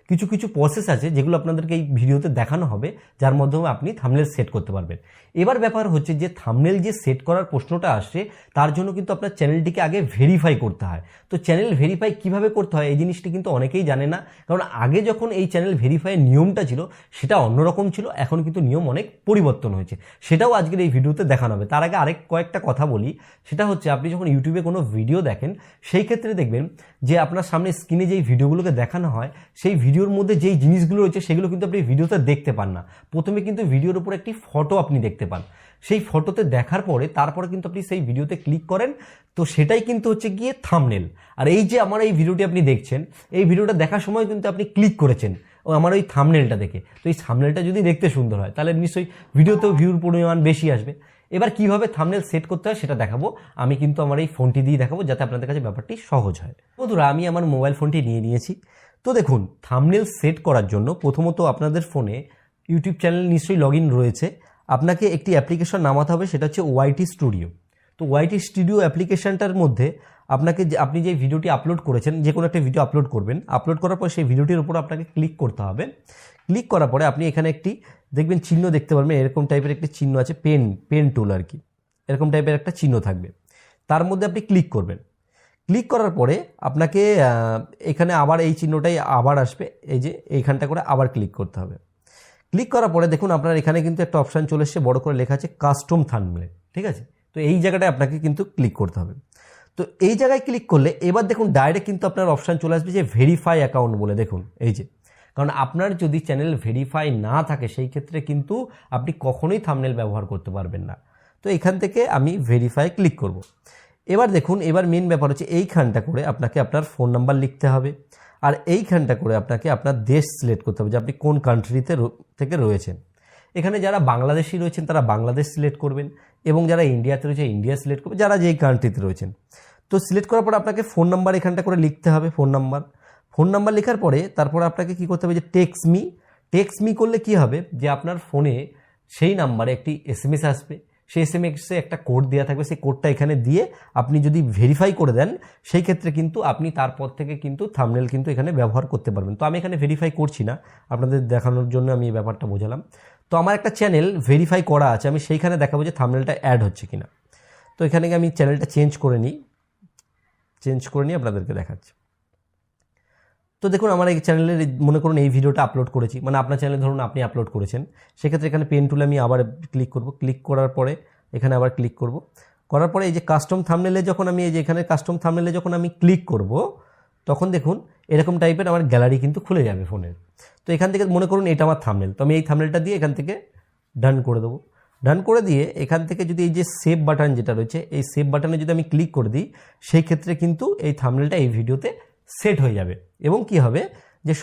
কিছু কিছু প্রসেস আছে যেগুলো আপনাদেরকে এই ভিডিওতে দেখানো হবে, যার মাধ্যমে আপনি থাম্বনেল সেট করতে পারবেন। এবার ব্যাপার হচ্ছে যে থাম্বনেল যে সেট করার প্রশ্নটা আসছে, তার জন্য কিন্তু আপনার চ্যানেলটিকে আগে ভেরিফাই করতে হয়। তো চ্যানেল ভেরিফাই কিভাবে করতে হয় এই জিনিসটি কিন্তু অনেকেই জানে না, কারণ আগে যখন এই চ্যানেল ভেরিফাইয়ের নিয়মটা ছিল সেটা অন্যরকম ছিল, এখন কিন্তু নিয়ম অনেক পরিবর্তন হয়েছে, সেটাও আজকের এই ভিডিওতে দেখানো হবে। তার আগে আরেক কয়েকটা কথা বলি, সেটা হচ্ছে আপনি যখন ইউটিউবে কোনো ভিডিও দেখেন সেই ক্ষেত্রে দেখবেন যে আপনার সামনে স্ক্রিনে যেই ভিডিওগুলোকে দেখানো হয় সেই ভিডিওর মধ্যে যেই জিনিসগুলো রয়েছে সেগুলো কিন্তু আপনি ভিডিওতে দেখতে পান না। প্রথমে কিন্তু ভিডিওর উপর একটি ফটো আপনি দেখতে পান, সেই ফটোতে দেখার পরে তারপরে কিন্তু আপনি সেই ভিডিওতে ক্লিক করেন, তো সেটাই কিন্তু হচ্ছে গিয়ে থাম্বনেল। আর এই যে আমার এই ভিডিওটি আপনি দেখছেন, এই ভিডিওটা দেখার সময় কিন্তু আপনি ক্লিক করেছেন ও আমার ওই থাম্বনেলটা দেখে। তো এই থাম্বনেলটা যদি দেখতে সুন্দর হয় তাহলে নিশ্চয়ই ভিডিওতেও ভিউর পরিমাণ বেশি আসবে। এবার কিভাবে থাম্বনেল সেট করতে হয় সেটা দেখাবো, আমি কিন্তু আমার এই ফোনটি দিয়ে দেখাবো যাতে আপনাদের কাছে ব্যাপারটি সহজ হয়। বন্ধুরা, আমি আমার মোবাইল ফোনটি নিয়ে নিয়েছি। তো দেখুন, থাম্বনেল সেট করার জন্য প্রথমত আপনাদের ফোনে ইউটিউব চ্যানেল নিশ্চয়ই লগ ইন রয়েছে, আপনাকে একটি অ্যাপ্লিকেশন নামাতে হবে, সেটা হচ্ছে ওয়াইটি স্টুডিও। তো ওয়াইটি স্টুডিও অ্যাপ্লিকেশনটার মধ্যে আপনি যে ভিডিওটি আপলোড করেছেন, যে কোনো একটা ভিডিও আপলোড করবেন, আপলোড করার পর সেই ভিডিওটির উপর আপনাকে ক্লিক করতে হবে। ক্লিক করার পরে আপনি এখানে একটি দেখবেন চিহ্ন দেখতে পারবেন, এরকম টাইপের একটি চিহ্ন আছে, পেন টুল আর কি, এরকম টাইপের একটা চিহ্ন থাকবে, তার মধ্যে আপনি ক্লিক করবেন। ক্লিক করার পরে আপনাকে এখানে আবার এই চিহ্নটাই আবার আসবে, এই যে এইখানটা করে আবার ক্লিক করতে হবে। ক্লিক করার পরে দেখুন আপনার এখানে কিন্তু একটা অপশান চলে এসছে, বড় করে লেখা আছে কাস্টম থাম্বনেল, ঠিক আছে। তো এই জায়গাটায় আপনাকে কিন্তু ক্লিক করতে হবে। তো এই জায়গায় ক্লিক করলে এবার দেখুন ডাইরেক্ট কিন্তু আপনার অপশান চলে আসবে যে ভেরিফাই অ্যাকাউন্ট বলে, দেখুন এই যে, কারণ আপনার যদি চ্যানেল ভেরিফাই না থাকে সেই ক্ষেত্রে কিন্তু আপনি কখনোই থাম্বনেল ব্যবহার করতে পারবেন না। তো এখান থেকে আমি ভেরিফাই ক্লিক করব। এবার দেখুন, এবার মেন ব্যাপার হচ্ছে এইখানটা করে আপনাকে আপনার ফোন নাম্বার লিখতে হবে, আর এইখানটা করে আপনাকে আপনার দেশ সিলেক্ট করতে হবে যে আপনি কোন কান্ট্রিতে থেকে রয়েছেন। এখানে যারা বাংলাদেশি রয়েছেন তারা বাংলাদেশ সিলেক্ট করবেন, এবং যারা ইন্ডিয়াতে রয়েছে ইন্ডিয়া সিলেক্ট করবেন, যারা যেই কান্ট্রিতে রয়েছেন। তো সিলেক্ট করার পর আপনাকে ফোন নাম্বার এখানটা করে লিখতে হবে, ফোন নাম্বার লেখার পরে তারপরে আপনাকে কী করতে হবে যে টেক্সট মি করলে কি হবে যে আপনার ফোনে সেই নাম্বারে একটি SMS আসবে, সেই SMS-এ একটা কোড দেওয়া থাকবে, সেই কোডটা এখানে দিয়ে আপনি যদি ভেরিফাই করে দেন সেই ক্ষেত্রে কিন্তু আপনি তারপর থেকে কিন্তু থাম্বনেল কিন্তু এখানে ব্যবহার করতে পারবেন। তো আমি এখানে ভেরিফাই করছি না, আপনাদের দেখানোর জন্য আমি এই ব্যাপারটা বোঝালাম। তো আমার একটা চ্যানেল ভেরিফাই করা আছে, আমি সেইখানে দেখাবো যে থাম্বনেলটা অ্যাড হচ্ছে কিনা। তো এখানে আমি চ্যানেলটা চেঞ্জ করে নিই আপনাদেরকে দেখাচ্ছি। তো দেখুন আমার এই চ্যানেলের মনে করুন এই ভিডিওটা আপলোড করেছি, মানে আপনার চ্যানেলে ধরুন আপনি আপলোড করেছেন, সেক্ষেত্রে এখানে পেন টুলে আমি আবার ক্লিক করব। ক্লিক করার পরে এখানে আবার ক্লিক করব, করার পরে এই যে কাস্টম থাম্বনেলে যখন আমি এই যে এখানে কাস্টম থাম্বনেলে যখন আমি ক্লিক করব, তখন দেখুন এরকম টাইপের আমার গ্যালারি কিন্তু খুলে যাবে ফোনের। তো এখান থেকে মনে করুন এটা আমার থাম্বনেল, তো আমি এই থাম্বনেলটা দিয়ে এখান থেকে ডান করে দেবো। ডান করে দিয়ে এখান থেকে যদি এই যে সেভ বাটন যেটা রয়েছে, এই সেভ বাটনে যদি আমি ক্লিক করে দিই সেই ক্ষেত্রে কিন্তু এই থাম্বনেলটা এই ভিডিওতে সেট হয়ে যাবে, এবং কি হবে যে